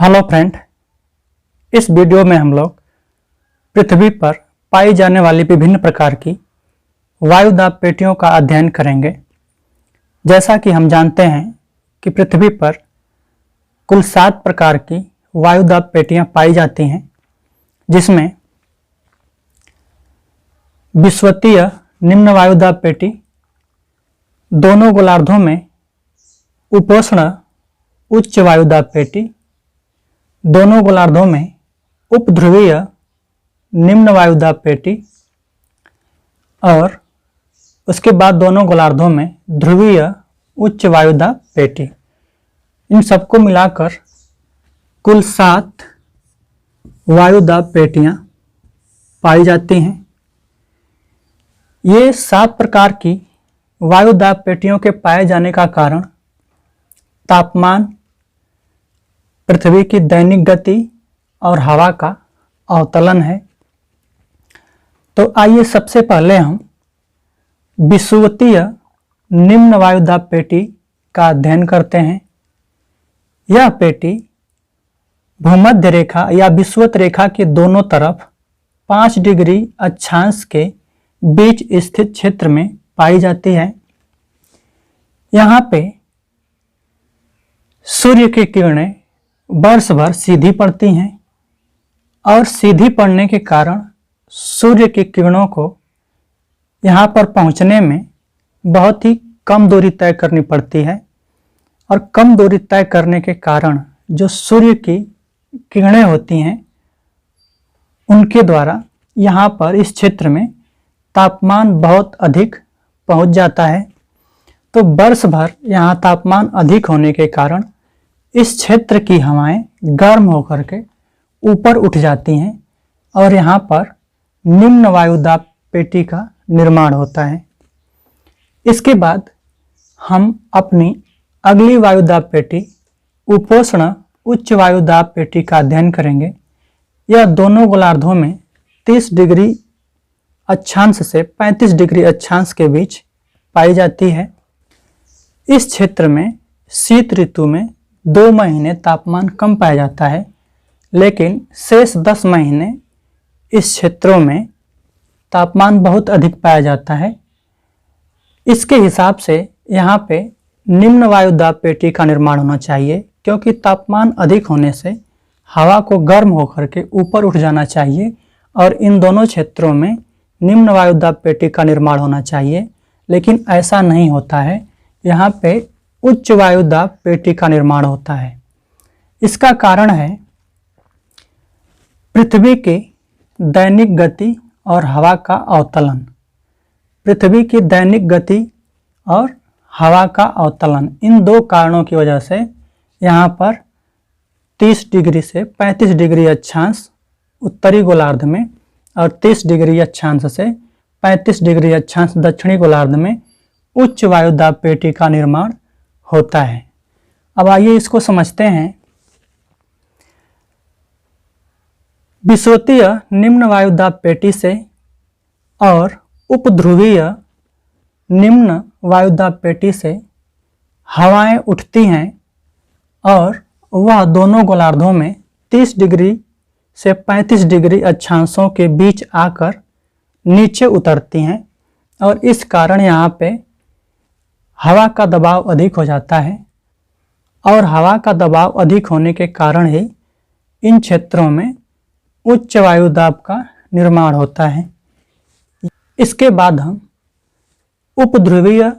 Hello friend, इस video में हम लोग पृथ्वी पर पाई जाने वाली विभिन्न प्रकार की वायुदाब पेटियों का अध्ययन करेंगे। जैसा कि हम जानते हैं कि पृथ्वी पर कुल 7 प्रकार की वायुदाब पेटियां पाई जाती हैं, जिसमें विषुवतीय निम्न वायुदाब पेटी, दोनों गोलार्धों में उपोष्ण उच्च वायुदाब पेटी, दोनों गोलार्धों में उपध्रुवीय निम्न वायुदाब पेटी और उसके बाद दोनों गोलार्धों में ध्रुवीय उच्च वायुदाब पेटी। इन सबको मिलाकर कुल 7 वायुदाब पेटियां पाई जाती हैं। ये 7 प्रकार की वायुदाब पेटियों के पाए जाने का कारण तापमान, पृथ्वी की दैनिक गति और हवा का अवतलन है। तो आइए सबसे पहले हम विषुवतीय निम्न वायुदाब पेटी का अध्ययन करते हैं। यह पेटी भूमध्य रेखा या विषुवत रेखा के दोनों तरफ 5 डिग्री अक्षांश के बीच स्थित क्षेत्र में पाई जाती है। यहाँ पे सूर्य की किरणें वर्ष भर सीधी पड़ती हैं और सीधी पड़ने के कारण सूर्य की किरणों को यहाँ पर पहुँचने में बहुत ही कम दूरी तय करनी पड़ती है और कम दूरी तय करने के कारण जो सूर्य की किरणें होती हैं उनके द्वारा यहाँ पर इस क्षेत्र में तापमान बहुत अधिक पहुँच जाता है। तो वर्ष भर यहाँ तापमान अधिक होने के कारण इस क्षेत्र की हवाएं गर्म होकर के ऊपर उठ जाती हैं और यहाँ पर निम्न वायुदाब पेटी का निर्माण होता है। इसके बाद हम अपनी अगली वायुदाब पेटी उपोष्ण उच्च वायुदाब पेटी का अध्ययन करेंगे। यह दोनों गोलार्धों में 30 डिग्री अक्षांश से 35 डिग्री अक्षांश के बीच पाई जाती है। इस क्षेत्र में शीत ऋतु में 2 महीने तापमान कम पाया जाता है, लेकिन शेष 10 महीने इस क्षेत्रों में तापमान बहुत अधिक पाया जाता है। इसके हिसाब से यहाँ पे निम्न वायुदाब पेटी का निर्माण होना चाहिए, क्योंकि तापमान अधिक होने से हवा को गर्म होकर के ऊपर उठ जाना चाहिए और इन दोनों क्षेत्रों में निम्न वायुदाब पेटी का निर्माण होना चाहिए, लेकिन ऐसा नहीं होता है। यहाँ पे उच्च वायुदाब पेटी का निर्माण होता है। इसका कारण है पृथ्वी की दैनिक गति और हवा का अवतलन। पृथ्वी की दैनिक गति और हवा का अवतलन, इन 2 कारणों की वजह से यहाँ पर 30 डिग्री से 35 डिग्री अक्षांश उत्तरी गोलार्ध में और 30 डिग्री अक्षांश से 35 डिग्री अक्षांश दक्षिणी गोलार्ध में उच्च वायुदाब पेटी का निर्माण होता है। अब आइए इसको समझते हैं। विषुवतीय निम्न वायुदाब पेटी से और उपध्रुवीय निम्न वायुदाब पेटी से हवाएं उठती हैं और वह दोनों गोलार्धों में 30 डिग्री से 35 डिग्री अक्षांशों के बीच आकर नीचे उतरती हैं और इस कारण यहाँ पे हवा का दबाव अधिक हो जाता है और हवा का दबाव अधिक होने के कारण ही इन क्षेत्रों में उच्च वायुदाब का निर्माण होता है। इसके बाद हम उपध्रुवीय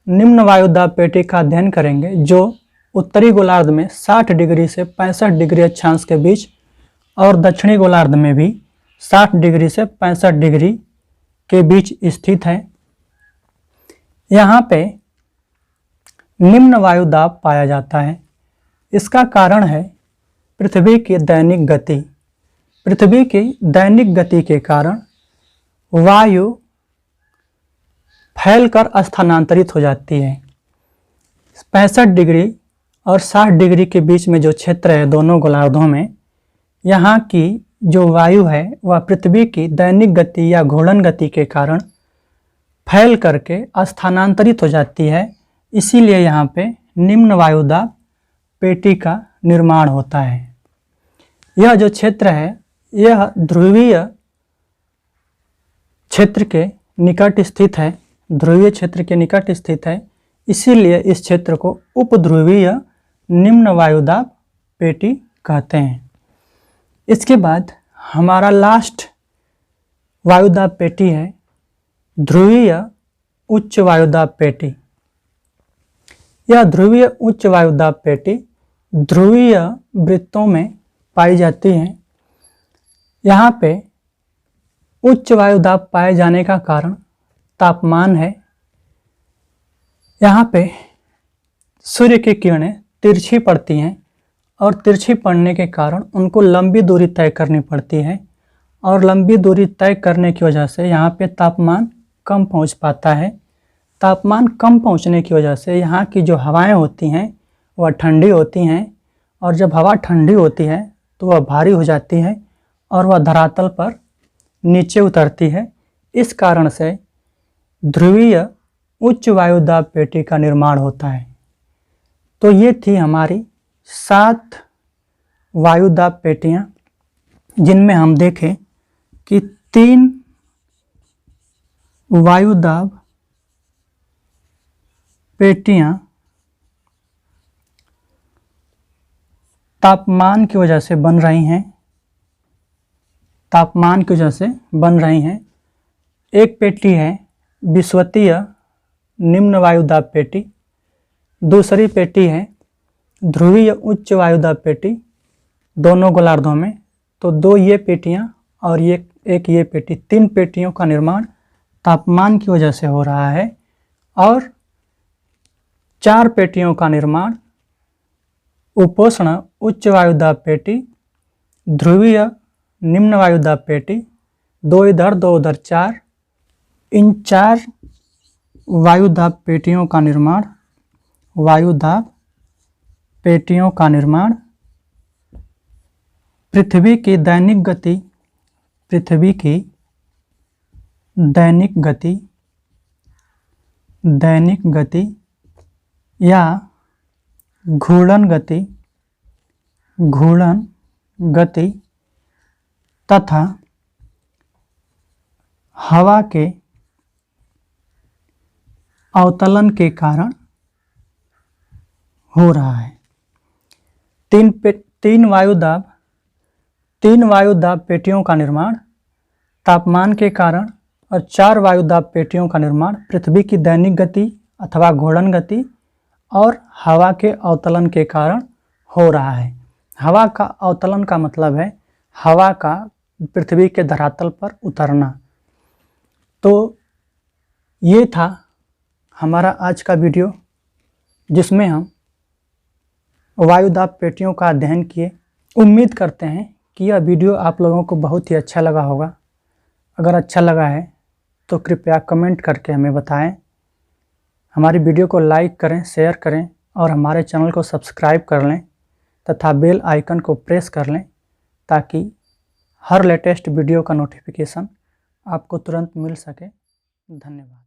निम्न वायुदाब पेटी का अध्ययन करेंगे, जो उत्तरी गोलार्ध में 60 डिग्री से 65 डिग्री अक्षांश के बीच और दक्षिणी गोलार्ध में भी 60 डिग्री से 65 डिग्री के बीच स्थित है। यहाँ पे निम्न वायुदाब पाया जाता है। इसका कारण है पृथ्वी की दैनिक गति। पृथ्वी की दैनिक गति के कारण वायु फैलकर स्थानांतरित हो जाती है। 65 डिग्री और 60 डिग्री के बीच में जो क्षेत्र है दोनों गोलार्धों में, यहाँ की जो वायु है वह पृथ्वी की दैनिक गति या घूर्णन गति के कारण फैल करके स्थानांतरित हो जाती है। इसीलिए यहाँ पे निम्न वायुदाब पेटी का निर्माण होता है। यह जो क्षेत्र है यह ध्रुवीय क्षेत्र के निकट स्थित है, ध्रुवीय क्षेत्र के निकट स्थित है, इसीलिए इस क्षेत्र को उपध्रुवीय निम्न वायुदाब पेटी कहते हैं। इसके बाद हमारा लास्ट वायुदाब पेटी है ध्रुवीय उच्च वायुदाब पेटी। यह ध्रुवीय उच्च वायुदाब पेटी ध्रुवीय वृत्तों में पाई जाती है। यहाँ पे उच्च वायुदाब पाए जाने का कारण तापमान है। यहाँ पे सूर्य की किरणें तिरछी पड़ती हैं और तिरछी पड़ने के कारण उनको लंबी दूरी तय करनी पड़ती है और लंबी दूरी तय करने की वजह से यहाँ पे तापमान कम पहुँच पाता है। तापमान कम पहुँचने की वजह से यहाँ की जो हवाएं होती हैं वह ठंडी होती हैं और जब हवा ठंडी होती है तो वह भारी हो जाती है और वह धरातल पर नीचे उतरती है। इस कारण से ध्रुवीय उच्च वायुदाब पेटी का निर्माण होता है। तो ये थी हमारी 7 वायुदाब पेटियाँ, जिनमें हम देखें कि 3 वायुदाब पेटियाँ तापमान की वजह से बन रही हैं, तापमान की वजह से बन रही हैं। एक पेटी है विषुवतीय निम्न वायुदाब पेटी, दूसरी पेटी है ध्रुवीय उच्च वायुदाब पेटी, दोनों गोलार्धों में। तो 2 ये पेटियां और एक ये पेटी, 3 पेटियों का निर्माण तापमान की वजह से हो रहा है और 4 पेटियों का निर्माण उपोष्ण उच्च वायुदाब पेटी, ध्रुवीय निम्न वायुदाब पेटी, 2 इधर 2 उधर 4, इन 4 वायुदाब पेटियों का निर्माण, वायुदाब पेटियों का निर्माण पृथ्वी की दैनिक गति, पृथ्वी की दैनिक गति या घूर्णन गति तथा हवा के अवतलन के कारण हो रहा है। 3 वायुदाब पेटियों का निर्माण तापमान के कारण और 4 वायुदाब पेटियों का निर्माण पृथ्वी की दैनिक गति अथवा घूर्णन गति और हवा के अवतलन के कारण हो रहा है। हवा का अवतलन का मतलब है हवा का पृथ्वी के धरातल पर उतरना। तो ये था हमारा आज का वीडियो, जिसमें हम वायुदाब पेटियों का अध्ययन किए। उम्मीद करते हैं कि यह वीडियो आप लोगों को बहुत ही अच्छा लगा होगा। अगर अच्छा लगा है तो कृपया कमेंट करके हमें बताएं। हमारी वीडियो को लाइक करें, शेयर करें और हमारे चैनल को सब्सक्राइब कर लें तथा बेल आइकन को प्रेस कर लें ताकि हर लेटेस्ट वीडियो का नोटिफिकेशन आपको तुरंत मिल सके। धन्यवाद।